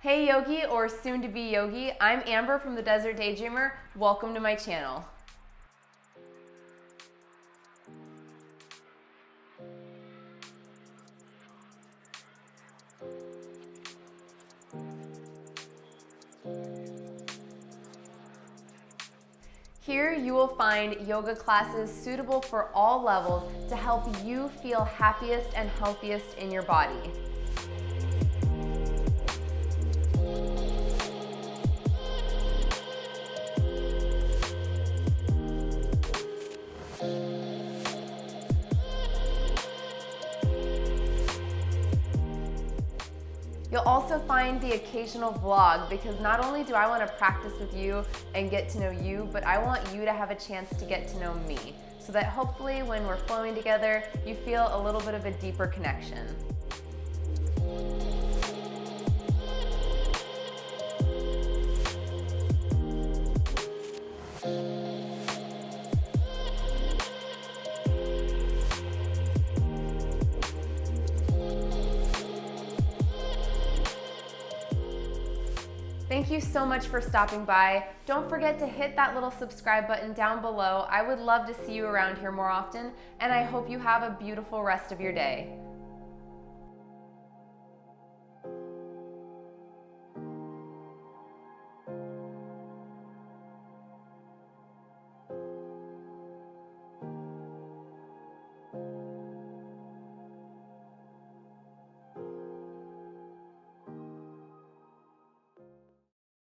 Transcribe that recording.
Hey Yogi, or soon to be Yogi, I'm Amber from the Desert Daydreamer. Welcome to my channel. Here you will find yoga classes suitable for all levels to help you feel happiest and healthiest in your body. You'll also find the occasional vlog because not only do I want to practice with you and get to know you, but I want you to have a chance to get to know me so that hopefully when we're flowing together, you feel a little bit of a deeper connection. Thank you so much for stopping by. Don't forget to hit that little subscribe button down below. I would love to see you around here more often, and I hope you have a beautiful rest of your day.